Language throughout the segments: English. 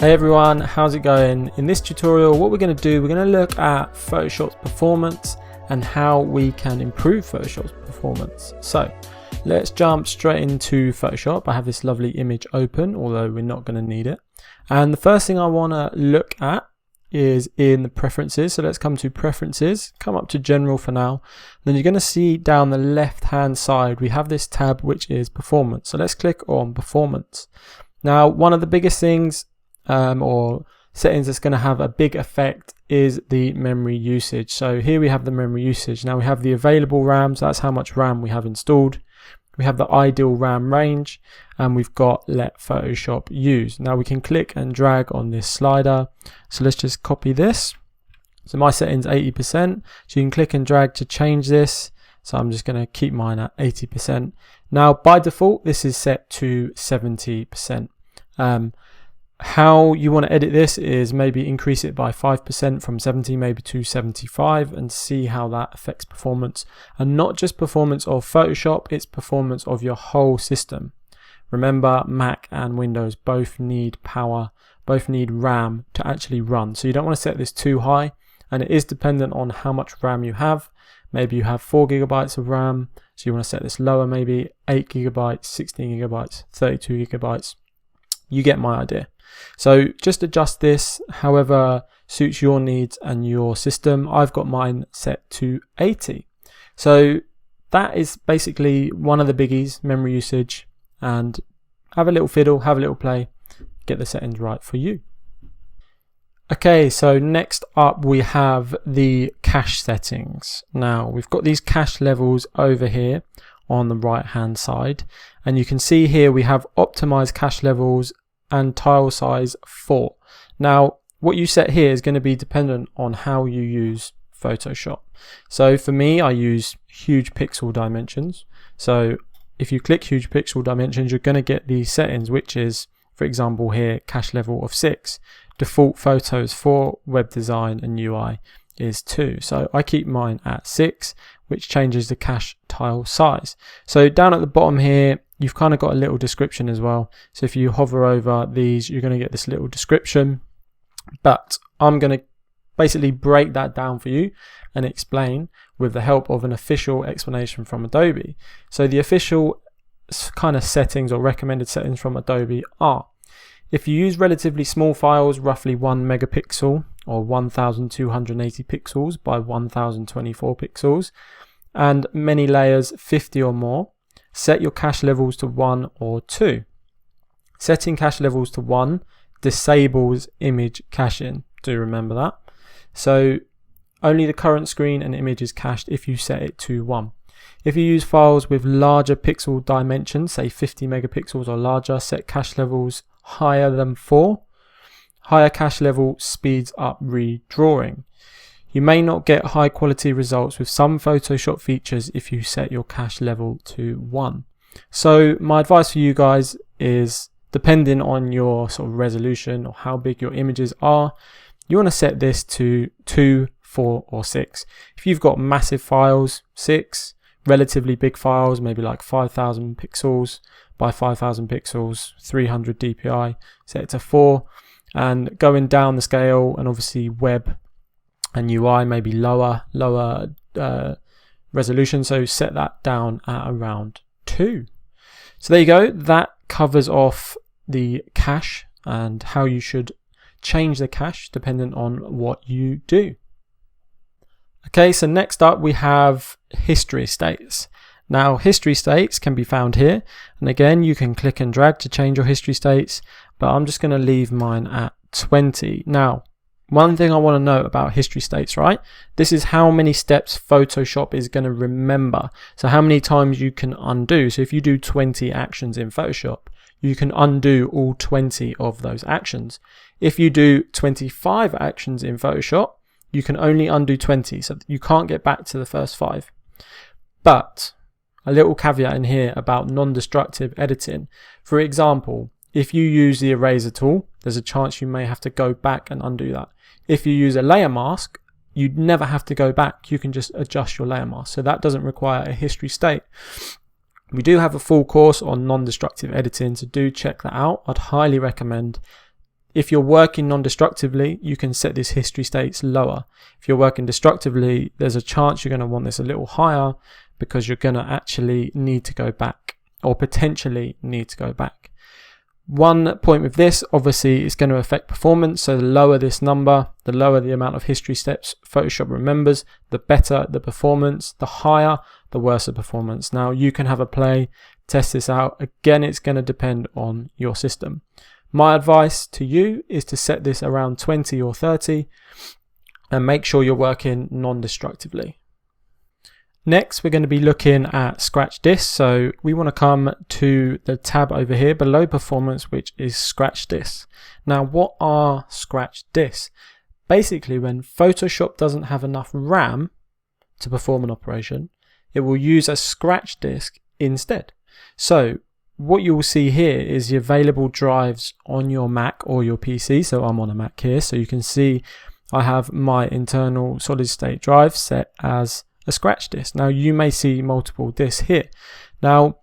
Hey everyone, how's it going? In this tutorial, what we're going to do, we're going to look at Photoshop's performance and how we can improve Photoshop's performance. So let's jump straight into Photoshop. I have this lovely image open, although we're not going to need it. And the first thing I want to look at is in the preferences. So let's come to preferences, come up to general for now. Then you're going to see down the left hand side, we have this tab which is performance. So let's click on performance. Now, one of the biggest things or settings that's going to have a big effect is the memory usage. So here we have the memory usage. Now we have the available RAM, so that's how much RAM we have installed. We have the ideal RAM range, and we've got let Photoshop use. Now we can click and drag on this slider. So let's just copy this. So my setting's 80%, so you can click and drag to change this. So I'm just going to keep mine at 80%. Now by default this is set to 70%. How you want to edit this is maybe increase it by 5% from 70 maybe to 75 and see how that affects performance, and not just performance of Photoshop, it's performance of your whole system. Remember, Mac and Windows both need power, both need RAM to actually run, so you don't want to set this too high, and it is dependent on how much RAM you have. Maybe you have 4 GB of RAM, so you want to set this lower, maybe 8 GB, 16 GB, 32 GB. You get my idea. So just adjust this however suits your needs and your system. I've got mine set to 80. So that is basically one of the biggies, memory usage, and have a little fiddle, have a little play, get the settings right for you. Okay, so next up we have the cache settings. Now we've got these cache levels over here on the right hand side, and you can see here we have optimized cache levels and tile size 4. Now what you set here is going to be dependent on how you use Photoshop. So for me, I use huge pixel dimensions. So if you click huge pixel dimensions, you're going to get these settings, which is, for example here, cache level of 6, default photos 4, web design and UI is 2. So I keep mine at 6, which changes the cache tile size. So down at the bottom here, you've kind of got a little description as well. So if you hover over these, you're going to get this little description, but I'm going to basically break that down for you and explain with the help of an official explanation from Adobe. So the official kind of settings or recommended settings from Adobe are: if you use relatively small files, roughly 1 megapixel or 1280 pixels by 1024 pixels, and many layers 50 or more, set your cache levels to 1 or 2. Setting cache levels to 1 disables image caching. Do remember that. So only the current screen and image is cached if you set it to 1. If you use files with larger pixel dimensions, say 50 megapixels or larger, set cache levels higher than 4. Higher cache level speeds up redrawing. You may not get high quality results with some Photoshop features if you set your cache level to 1. So my advice for you guys is, depending on your sort of resolution or how big your images are, you want to set this to 2, 4 or 6. If you've got massive files, 6. Relatively big files, maybe like 5000 pixels by 5000 pixels, 300 dpi, set it to 4. And going down the scale, and obviously web and UI maybe lower resolution, so set that down at around 2. So there you go, that covers off the cache and how you should change the cache depending on what you do. Okay, so next up we have history states. Now history states can be found here, and again you can click and drag to change your history states, but I'm just going to leave mine at 20. Now one thing I want to note about history states, right? This is how many steps Photoshop is going to remember. So how many times you can undo. So if you do 20 actions in Photoshop, you can undo all 20 of those actions. If you do 25 actions in Photoshop, you can only undo 20. So you can't get back to the first 5. But a little caveat in here about non-destructive editing. For example, if you use the eraser tool, there's a chance you may have to go back and undo that. If you use a layer mask, you'd never have to go back. You can just adjust your layer mask. So that doesn't require a history state. We do have a full course on non-destructive editing, so do check that out. I'd highly recommend if you're working non-destructively, you can set this history states lower. If you're working destructively, there's a chance you're going to want this a little higher because you're going to actually need to go back, or potentially need to go back. One point with this, obviously, is going to affect performance. So the lower this number, the lower the amount of history steps Photoshop remembers, the better the performance. The higher, the worse the performance. Now you can have a play, test this out. Again, it's going to depend on your system. My advice to you is to set this around 20 or 30 and make sure you're working non-destructively. Next, we're going to be looking at scratch disk. So we want to come to the tab over here below performance, which is scratch disk. Now, what are scratch disks? Basically, when Photoshop doesn't have enough RAM to perform an operation, it will use a scratch disk instead. So what you will see here is the available drives on your Mac or your PC. So I'm on a Mac here. So you can see I have my internal solid state drive set as a scratch disk. Now you may see multiple disks here. Now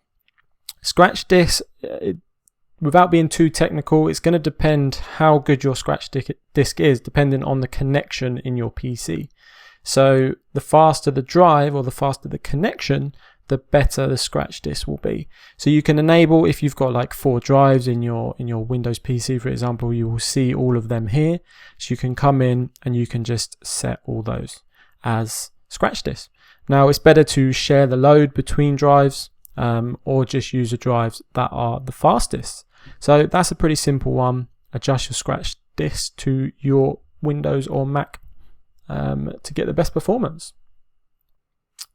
scratch disk, without being too technical, it's going to depend how good your scratch disk is, depending on the connection in your PC. So the faster the drive or the faster the connection, the better the scratch disk will be. So you can enable, if you've got like 4 drives in your Windows PC, for example, you will see all of them here. So you can come in and you can just set all those as scratch disk. Now it's better to share the load between drives or just use the drives that are the fastest. So that's a pretty simple one. Adjust your scratch disk to your Windows or Mac to get the best performance.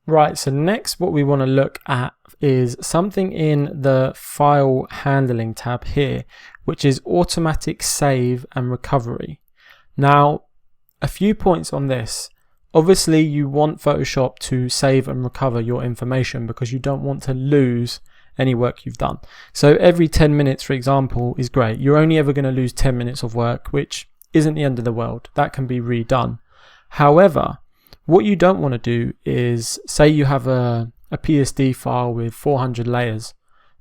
Right, so next what we want to look at is something in the file handling tab here, which is automatic save and recovery. Now, a few points on this. Obviously, you want Photoshop to save and recover your information because you don't want to lose any work you've done. So every 10 minutes, for example, is great. You're only ever going to lose 10 minutes of work, which isn't the end of the world. That can be redone. However, what you don't want to do is, say you have a PSD file with 400 layers,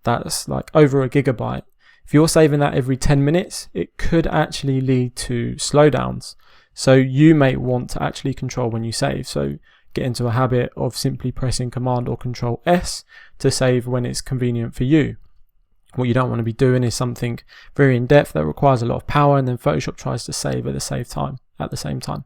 that's like over a gigabyte. If you're saving that every 10 minutes, it could actually lead to slowdowns. So you may want to actually control when you save. So get into a habit of simply pressing Command or Control S to save when it's convenient for you. What you don't want to be doing is something very in depth that requires a lot of power, and then Photoshop tries to save at the same time.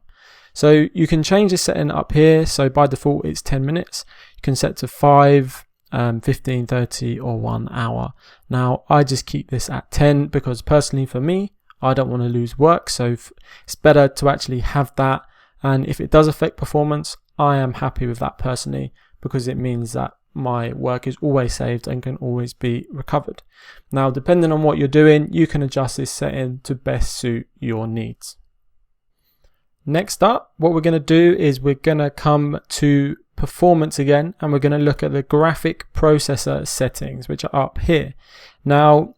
So you can change this setting up here. So by default, it's 10 minutes. You can set to 5, 15, 30, or 1 hour. Now I just keep this at 10 because personally for me, I don't want to lose work. So it's better to actually have that. And if it does affect performance, I am happy with that personally, because it means that my work is always saved and can always be recovered. Now, depending on what you're doing, you can adjust this setting to best suit your needs. Next up, what we're going to do is we're going to come to performance again, and we're going to look at the graphic processor settings, which are up here. Now,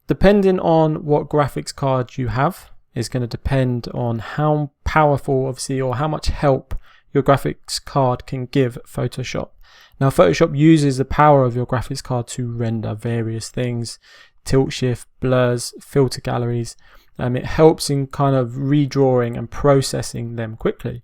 depending on what graphics card you have is going to depend on how powerful, obviously, or how much help your graphics card can give Photoshop. Now, Photoshop uses the power of your graphics card to render various things, tilt shift, blurs, filter galleries. It helps in kind of redrawing and processing them quickly.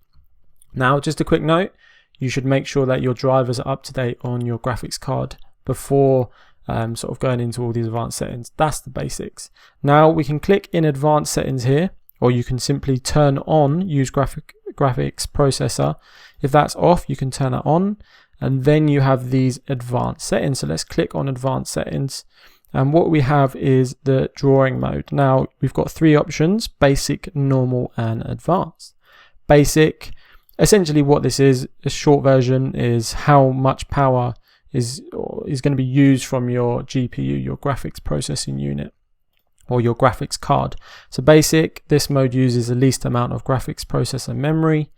Now, just a quick note, you should make sure that your drivers are up to date on your graphics card before sort of going into all these advanced settings. That's the basics. Now we can click in advanced settings here, or you can simply turn on use graphics processor. If that's off, you can turn it on, and then you have these advanced settings. So let's click on advanced settings, and what we have is the drawing mode. Now we've got 3 options: basic, normal, and advanced. Basic, essentially what this is, a short version, is how much power is going to be used from your GPU, your graphics processing unit, or your graphics card. So basic, this mode uses the least amount of graphics processor memory.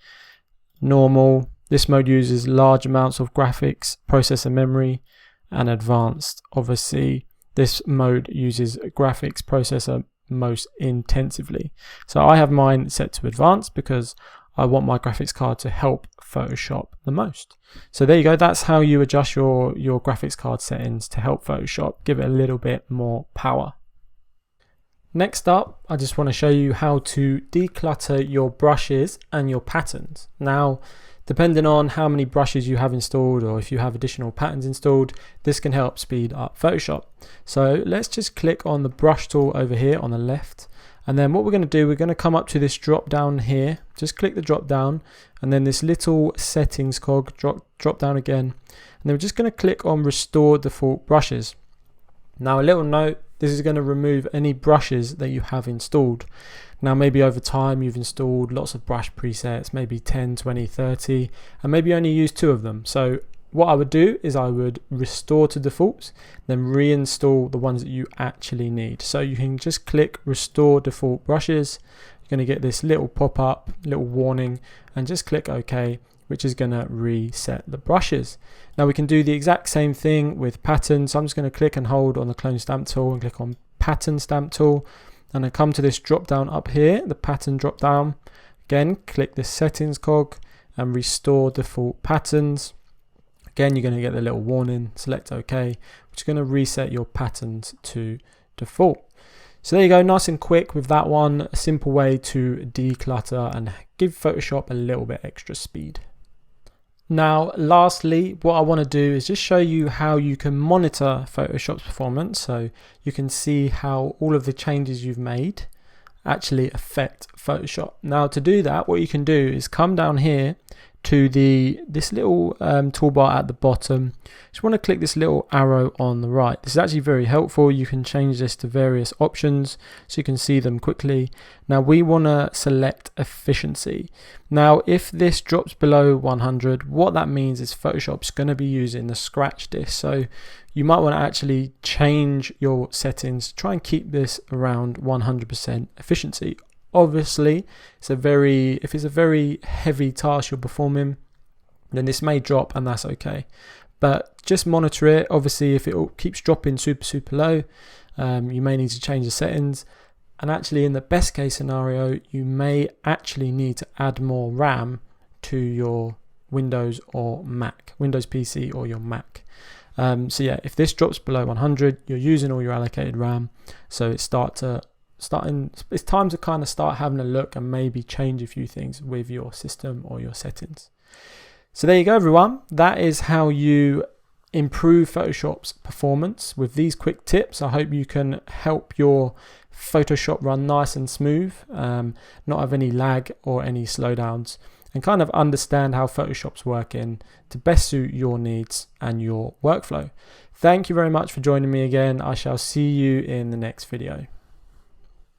Normal, this mode uses large amounts of graphics processor memory. And advanced, obviously, this mode uses graphics processor most intensively. So I have mine set to advanced because I want my graphics card to help Photoshop the most. So there you go. That's how you adjust your graphics card settings to help Photoshop, give it a little bit more power. Next up, I just want to show you how to declutter your brushes and your patterns. Now, depending on how many brushes you have installed or if you have additional patterns installed, this can help speed up Photoshop. So let's just click on the brush tool over here on the left. And then what we're going to do, we're going to come up to this drop down here. Just click the drop down and then this little settings cog, drop down again. And then we're just going to click on restore default brushes. Now a little note, this is going to remove any brushes that you have installed. Now maybe over time you've installed lots of brush presets, maybe 10, 20, 30, and maybe you only use 2 of them. So what I would do is I would restore to defaults, then reinstall the ones that you actually need. So you can just click restore default brushes. You're going to get this little pop-up, little warning, and just click OK, which is going to reset the brushes. Now we can do the exact same thing with patterns. So I'm just going to click and hold on the clone stamp tool and click on pattern stamp tool. And I come to this drop down up here, the pattern drop down. Again, click this settings cog and restore default patterns. Again, you're going to get the little warning, select OK, which is going to reset your patterns to default. So there you go, nice and quick with that one. A simple way to declutter and give Photoshop a little bit extra speed. Now, lastly, what I want to do is just show you how you can monitor Photoshop's performance, so you can see how all of the changes you've made actually affect Photoshop. Now, to do that, what you can do is come down here to this little toolbar at the bottom. Just want to click this little arrow on the right. This is actually very helpful. You can change this to various options so you can see them quickly. Now we want to select efficiency. Now if this drops below 100, what that means is Photoshop's going to be using the scratch disk. So you might want to actually change your settings, try and keep this around 100% efficiency. Obviously, if it's a very heavy task you're performing, then this may drop and that's okay. But just monitor it. Obviously, if it keeps dropping super low, you may need to change the settings. And actually, in the best case scenario, you may actually need to add more RAM to your Windows or Mac, Windows PC or your Mac. So yeah, if this drops below 100, you're using all your allocated RAM. So it's it's time to kind of start having a look and maybe change a few things with your system or your settings. So there you go, everyone. That is how you improve Photoshop's performance with these quick tips. I hope you can help your Photoshop run nice and smooth, not have any lag or any slowdowns, and kind of understand how Photoshop's working to best suit your needs and your workflow. Thank you very much for joining me again. I shall see you in the next video.